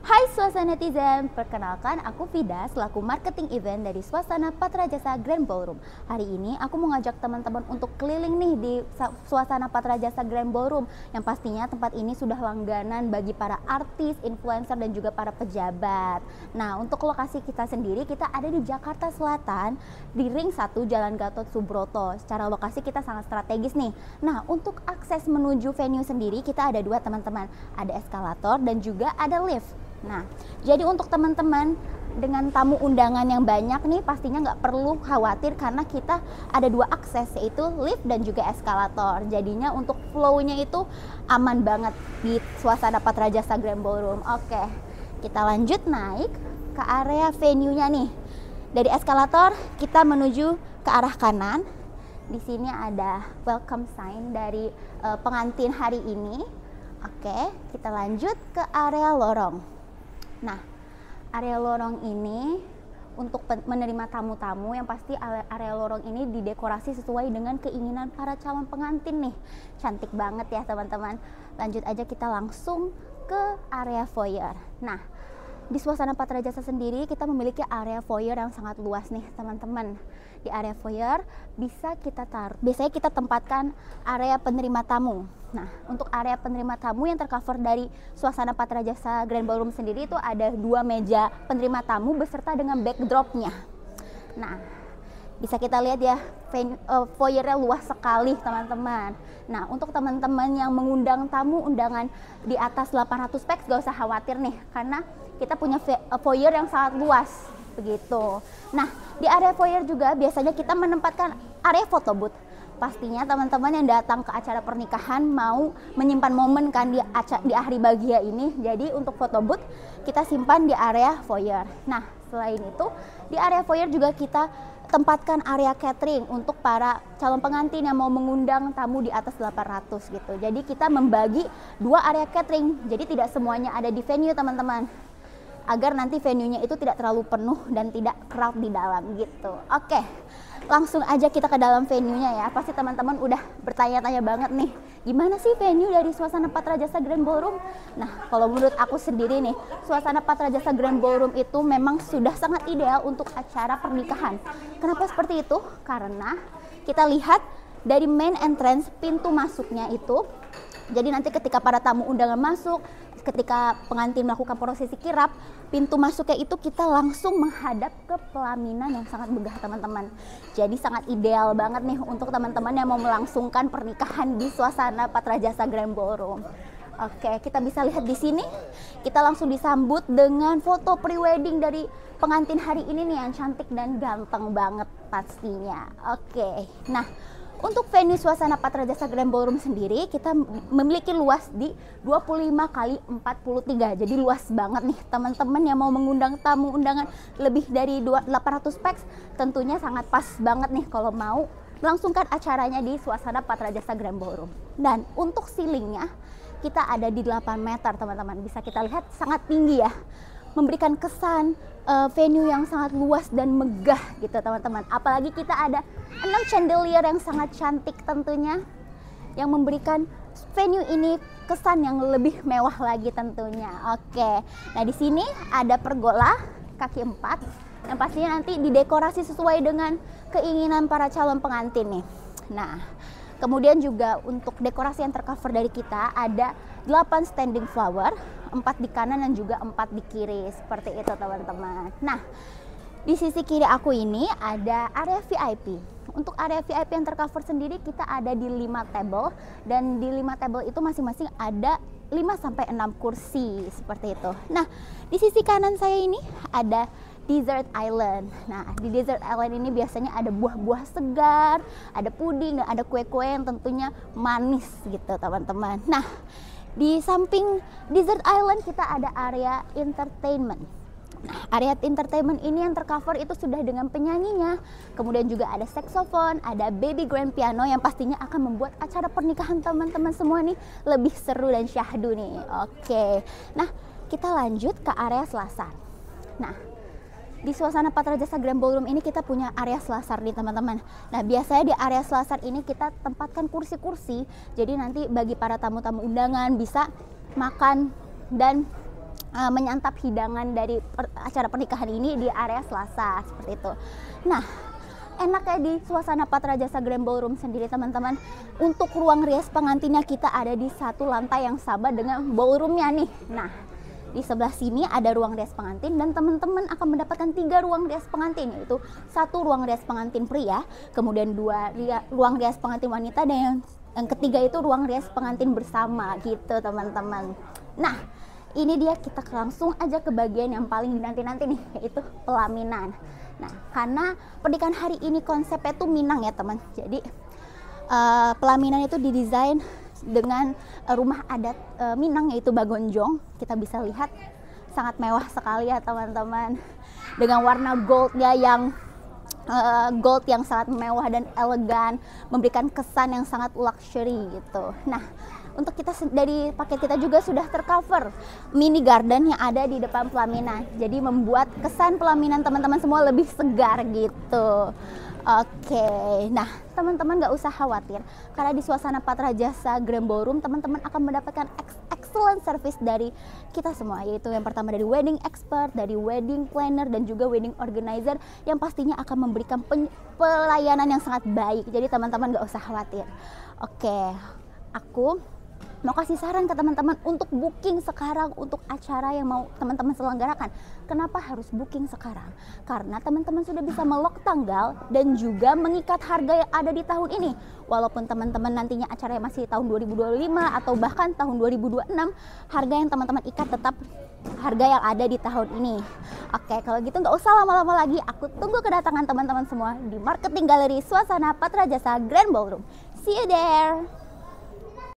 Hai Suasana Netizen, perkenalkan aku Vida selaku marketing event dari Suasana Patra Jasa Grand Ballroom. Hari ini aku mau ngajak teman-teman untuk keliling nih di Suasana Patra Jasa Grand Ballroom, yang pastinya tempat ini sudah langganan bagi para artis, influencer dan juga para pejabat. Nah, untuk lokasi kita sendiri, kita ada di Jakarta Selatan di Ring 1 Jalan Gatot Subroto. Secara lokasi kita sangat strategis nih. Nah, untuk akses menuju venue sendiri kita ada dua teman-teman, ada eskalator dan juga ada lift. Nah, jadi untuk teman-teman dengan tamu undangan yang banyak nih, pastinya nggak perlu khawatir karena kita ada dua akses, yaitu lift dan juga eskalator. Jadinya untuk flow-nya itu aman banget di Suasana Patra Jasa Grand Ballroom. Oke, kita lanjut naik ke area venue-nya nih. Dari eskalator kita menuju ke arah kanan. Di sini ada welcome sign dari pengantin hari ini. Oke, kita lanjut ke area lorong. Nah, area lorong ini untuk menerima tamu-tamu, yang pasti area lorong ini didekorasi sesuai dengan keinginan para calon pengantin nih. Cantik banget ya teman-teman. Lanjut aja kita langsung ke area foyer. Nah, di Suasana Patra Jasa sendiri kita memiliki area foyer yang sangat luas nih teman-teman. Di area foyer biasanya kita tempatkan area penerima tamu. Nah, untuk area penerima tamu yang tercover dari Suasana Patra Jasa Grand Ballroom sendiri itu ada dua meja penerima tamu beserta dengan backdropnya. Nah, bisa kita lihat ya, foyernya luas sekali teman-teman. Nah, untuk teman-teman yang mengundang tamu undangan di atas 800 pax gak usah khawatir nih, karena kita punya foyer yang sangat luas begitu. Nah, di area foyer juga biasanya kita menempatkan area foto booth. Pastinya teman-teman yang datang ke acara pernikahan mau menyimpan momen kan di hari bahagia ini. Jadi untuk foto booth kita simpan di area foyer. Nah, selain itu di area foyer juga kita tempatkan area catering untuk para calon pengantin yang mau mengundang tamu di atas 800 gitu. Jadi kita membagi dua area catering. Jadi tidak semuanya ada di venue teman-teman, agar nanti venue-nya itu tidak terlalu penuh dan tidak crowd di dalam gitu. Oke, langsung aja kita ke dalam venue-nya ya. Pasti teman-teman udah bertanya-tanya banget nih, gimana sih venue dari Suasana Patra Jasa Grand Ballroom? Nah, kalau menurut aku sendiri nih, Suasana Patra Jasa Grand Ballroom itu memang sudah sangat ideal untuk acara pernikahan. Kenapa seperti itu? Karena kita lihat dari main entrance, pintu masuknya itu, jadi nanti ketika para tamu undangan masuk, ketika pengantin melakukan prosesi kirap, pintu masuknya itu kita langsung menghadap ke pelaminan yang sangat megah teman-teman. Jadi sangat ideal banget nih untuk teman-teman yang mau melangsungkan pernikahan di Suasana Patra Jasa Grand Ballroom. Oke, kita bisa lihat di sini, kita langsung disambut dengan foto prewedding dari pengantin hari ini nih yang cantik dan ganteng banget pastinya. Oke, nah, untuk venue Suasana Patra Jasa Grand Ballroom sendiri kita memiliki luas di 25 kali 43. Jadi luas banget nih teman-teman yang mau mengundang tamu undangan lebih dari 800 pax, tentunya sangat pas banget nih kalau mau melangsungkan acaranya di Suasana Patra Jasa Grand Ballroom. Dan untuk ceilingnya kita ada di 8 meter teman-teman. Bisa kita lihat sangat tinggi ya, memberikan kesan venue yang sangat luas dan megah gitu teman-teman. Apalagi kita ada 6 chandelier yang sangat cantik tentunya, yang memberikan venue ini kesan yang lebih mewah lagi tentunya. Oke, nah di sini ada pergola kaki 4 yang pastinya nanti didekorasi sesuai dengan keinginan para calon pengantin nih. Nah, kemudian juga untuk dekorasi yang tercover dari kita ada 8 standing flower, 4 di kanan dan juga 4 di kiri, seperti itu teman-teman. Nah, di sisi kiri aku ini ada area VIP. Untuk area VIP yang tercover sendiri kita ada di 5 table, dan di 5 table itu masing-masing ada 5-6 kursi, seperti itu. Nah, di sisi kanan saya ini ada Dessert Island. Nah, di Dessert Island ini biasanya ada buah-buah segar, ada puding, dan ada kue-kue yang tentunya manis gitu teman-teman. Nah, di samping Dessert Island kita ada area entertainment. Nah, area entertainment ini yang tercover itu sudah dengan penyanyinya, kemudian juga ada saxophone, ada baby grand piano yang pastinya akan membuat acara pernikahan teman-teman semua nih lebih seru dan syahdu nih. Oke, nah kita lanjut ke area selasar. Nah, di Suasana Patra Jasa Grand Ballroom ini kita punya area selasar nih teman-teman. Nah, biasanya di area selasar ini kita tempatkan kursi-kursi, jadi nanti bagi para tamu-tamu undangan bisa makan dan menyantap hidangan dari acara pernikahan ini di area Selasa seperti itu. Nah, enaknya di suasana Patra Jasa Grand Ballroom sendiri teman-teman, untuk ruang rias pengantinnya kita ada di satu lantai yang sama dengan ballroomnya nih. Nah, di sebelah sini ada ruang rias pengantin dan teman-teman akan mendapatkan 3 ruang rias pengantin, yaitu 1 ruang rias pengantin pria, kemudian 2 ruang rias pengantin wanita, dan yang ketiga itu ruang rias pengantin bersama gitu teman-teman. Nah, ini dia, kita langsung aja ke bagian yang paling dinanti-nanti nih, yaitu pelaminan. Nah, karena pernikahan hari ini konsepnya tuh Minang ya teman, jadi pelaminan itu didesain dengan rumah adat Minang, yaitu Bagonjong. Kita bisa lihat sangat mewah sekali ya teman-teman, dengan warna goldnya yang gold yang sangat mewah dan elegan, memberikan kesan yang sangat luxury gitu. Nah, untuk kita dari paket kita juga sudah tercover mini garden yang ada di depan pelaminan, jadi membuat kesan pelaminan teman-teman semua lebih segar gitu. Oke, nah teman-teman gak usah khawatir, karena di suasana Patra Jasa Grand Ballroom teman-teman akan mendapatkan excellent service dari kita semua, yaitu yang pertama dari wedding expert, dari wedding planner, dan juga wedding organizer yang pastinya akan memberikan pelayanan yang sangat baik. Jadi teman-teman gak usah khawatir. Oke, aku mau kasih saran ke teman-teman untuk booking sekarang untuk acara yang mau teman-teman selenggarakan. Kenapa harus booking sekarang? Karena teman-teman sudah bisa melok tanggal dan juga mengikat harga yang ada di tahun ini. Walaupun teman-teman nantinya acaranya masih tahun 2025 atau bahkan tahun 2026, harga yang teman-teman ikat tetap harga yang ada di tahun ini. Oke, kalau gitu nggak usah lama-lama lagi. Aku tunggu kedatangan teman-teman semua di Marketing Gallery Suasana Patra Jasa Grand Ballroom. See you there!